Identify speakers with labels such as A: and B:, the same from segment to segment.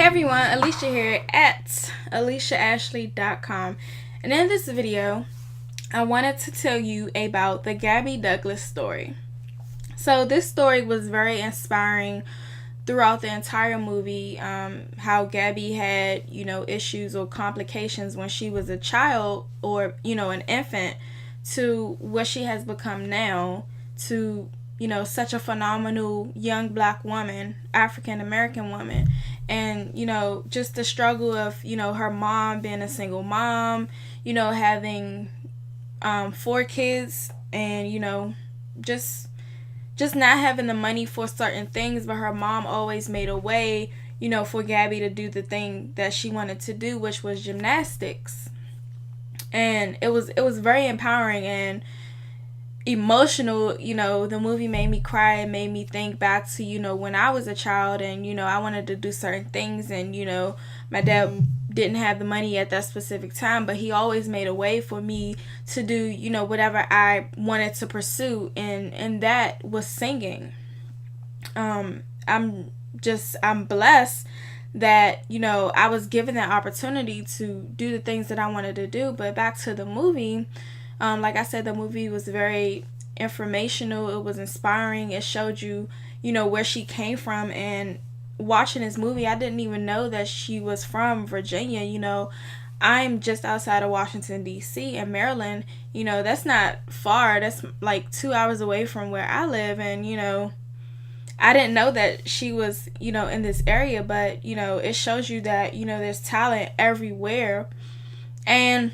A: everyone, Alicia here at AliciaAshley.com, and in this video I wanted to tell you about the Gabby Douglas story. So this story was very inspiring throughout the entire movie, how Gabby had, issues or complications when she was a child or, an infant, to what she has become now, to such a phenomenal young black woman, African American woman. And, just the struggle of, her mom being a single mom, having 4 kids, and, just not having the money for certain things, but her mom always made a way, for Gabby to do the thing that she wanted to do, which was gymnastics. And it was very empowering and emotional. The movie made me cry. It made me think back to, when I was a child and, I wanted to do certain things, and, my dad didn't have the money at that specific time, but he always made a way for me to do, whatever I wanted to pursue, and that was singing. I'm blessed that, I was given that opportunity to do the things that I wanted to do. But back to the movie, like I said, the movie was very informational. It was inspiring. It showed you, where she came from. And watching this movie, I didn't even know that she was from Virginia. I'm just outside of Washington, D.C. and Maryland. That's not far. That's like 2 hours away from where I live. And, I didn't know that she was, in this area. But, it shows you that, there's talent everywhere. And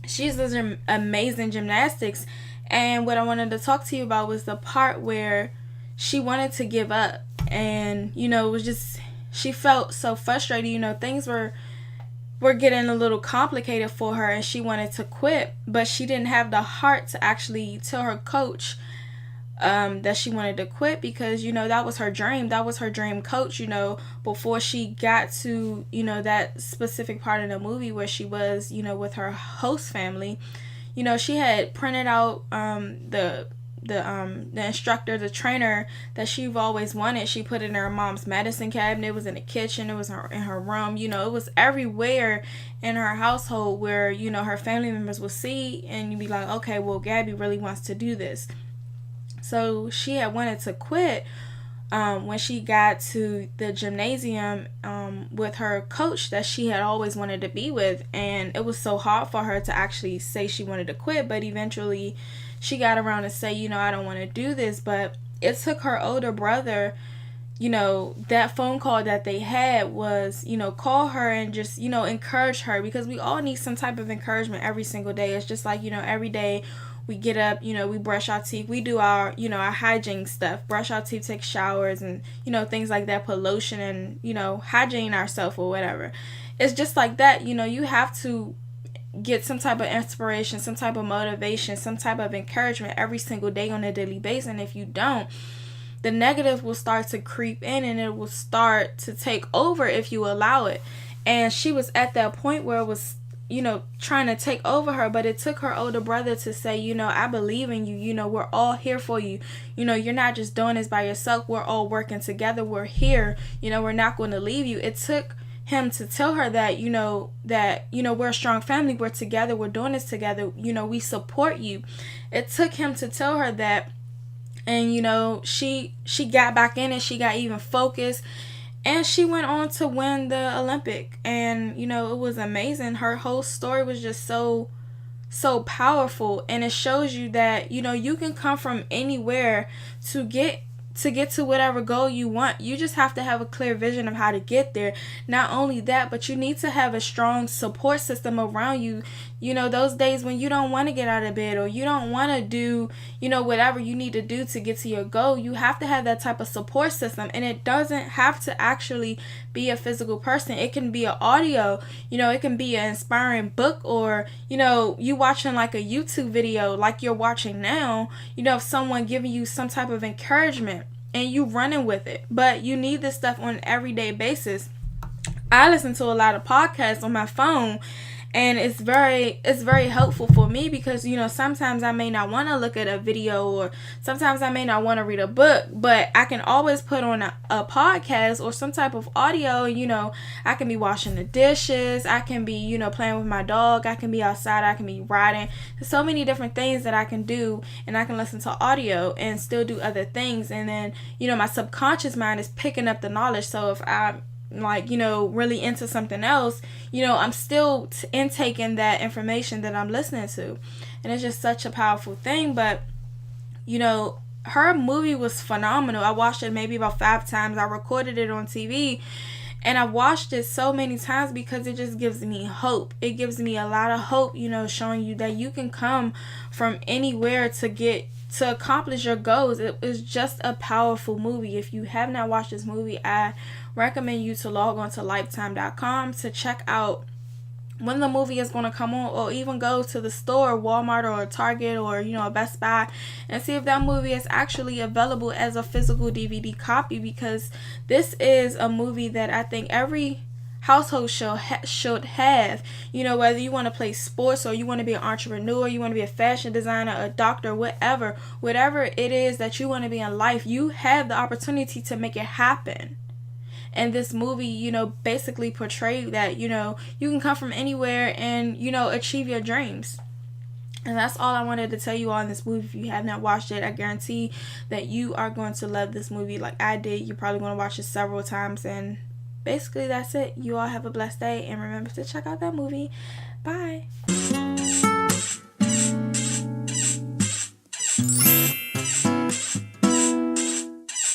A: she's doing amazing gymnastics. And what I wanted to talk to you about was the part where she wanted to give up. And, it was just, she felt so frustrated. Things were getting a little complicated for her, and she wanted to quit. But she didn't have the heart to actually tell her coach that she wanted to quit, because, that was her dream. That was her dream coach, before she got to, that specific part of the movie where she was, with her host family. She had printed out the instructor, the trainer that she've always wanted. She put it in her mom's medicine cabinet. It was in the kitchen. It was in her room. It was everywhere in her household where, her family members would see, and you'd be like, okay, well, Gabby really wants to do this. So she had wanted to quit when she got to the gymnasium with her coach that she had always wanted to be with. And it was so hard for her to actually say she wanted to quit. But eventually she got around to say, I don't want to do this. But it took her older brother, that phone call that they had was, call her and just, encourage her. Because we all need some type of encouragement every single day. It's just like, every day we get up, we brush our teeth, we do our, our hygiene stuff, brush our teeth, take showers, and, things like that, put lotion and, hygiene ourselves or whatever. It's just like that. You have to get some type of inspiration, some type of motivation, some type of encouragement every single day on a daily basis. And if you don't, the negative will start to creep in, and it will start to take over if you allow it. And she was at that point where it was, trying to take over her. But it took her older brother to say, I believe in you. We're all here for you. You're not just doing this by yourself. We're all working together. We're here. We're not going to leave you. It took him to tell her that, we're a strong family. We're together. We're doing this together. We support you. It took him to tell her that. And, she got back in it. She got even focused. And she went on to win the Olympic. And, it was amazing. Her whole story was just so powerful. And it shows you that, you can come from anywhere to get to whatever goal you want. You just have to have a clear vision of how to get there. Not only that, but you need to have a strong support system around you. Those days when you don't want to get out of bed, or you don't want to do, whatever you need to do to get to your goal, you have to have that type of support system. And it doesn't have to actually be a physical person. It can be an audio, it can be an inspiring book, or, you watching like a YouTube video like you're watching now, of someone giving you some type of encouragement and you running with it. But you need this stuff on an everyday basis. I listen to a lot of podcasts on my phone, And it's very helpful for me because, you know, sometimes I may not want to look at a video, or sometimes I may not want to read a book, but I can always put on a podcast or some type of audio. You know, I can be washing the dishes, I can be, you know, playing with my dog, I can be outside, I can be riding. There's so many different things that I can do, and I can listen to audio and still do other things. And then, you know, my subconscious mind is picking up the knowledge. So if I'm like, you know, really into something else, you know, I'm still intaking that information that I'm listening to. And it's just such a powerful thing. But, you know, her movie was phenomenal. I watched it maybe about 5 times. I recorded it on TV, and I watched it so many times because it just gives me hope. It gives me a lot of hope, you know, showing you that you can come from anywhere to accomplish your goals. It is just a powerful movie. If you have not watched this movie, I recommend you to log on to lifetime.com to check out when the movie is going to come on, or even go to the store, Walmart or Target, or, you know, a Best Buy, and see if that movie is actually available as a physical DVD copy, because this is a movie that I think every household should have. You know, whether you want to play sports, or you want to be an entrepreneur, you want to be a fashion designer, a doctor, whatever it is that you want to be in life, you have the opportunity to make it happen. And this movie, you know, basically portrayed that, you know, you can come from anywhere and, you know, achieve your dreams. And that's all I wanted to tell you on this movie. If you have not watched it, I guarantee that you are going to love this movie like I did. You're probably going to watch it several times. And basically that's it. You all have a blessed day, and remember to check out that movie. Bye.